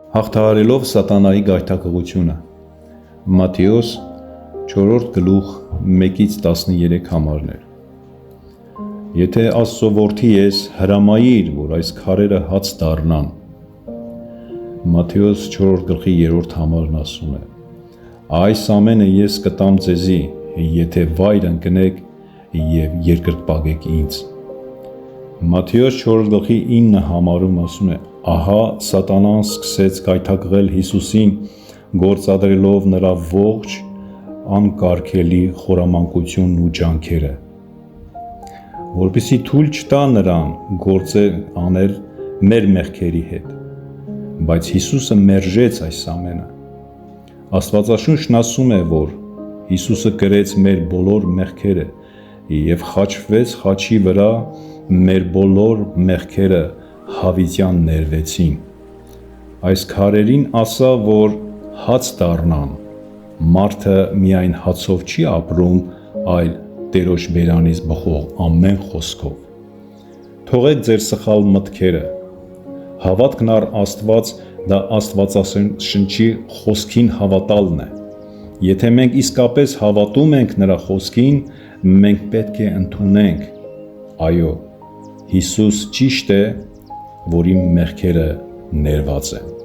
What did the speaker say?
Հաղթահարելով սատանայի գայթակղությունը։ Մատթեոս 4-րդ գլուխ 1-13 համարներ։ Եթե Աստծո որդի ես, հրամայիր, որ այս քարերը հաց դառնան։ Մատթեոս 4-րդ գլխի 3-րդ համարն ասում է. Այս ամենը ես կտամ ձեզի, եթե վայր ընկնեք և երկրպագեք ինձ։ Մատթեոս 4-րդ գլխի 9 համարում ասում է. Ահա սատանան սկսեց գայթակղել Հիսուսին, գործադրելով նրա ողջ անկարգելի խորամանկությունն ու ջանքերը, որպեսզի թույլ չտա նրան գործեր անել մեր մեղքերի հետ, բայց Հիսուսը մերժեց այս ամենը։ Աստվածաշունչն ասում է, որ Հիսուսը կրեց մեր բոլոր մեղքերը և խաչվեց խաչի վրա, մեր բոլոր մեղքերը հավիտյան ներվեցին։ Այս քարերին ասա, որ հաց դառնան, մարդը միայն հացով չի ապրում, այլ Տերոջ բերանից բխող ամեն խոսքով։ Թողեք ձեր սխալ մտքերը, հավատքն առ Աստված դա Աստվածաշնչի խոսքին հավատալն է։ Եթե մենք իսկապես հավատում ենք նրա խոսքին, մենք պետք է ընդունենք. այո, Հիսուս ճիշտ է, որ իմ մեղքերը ներված են։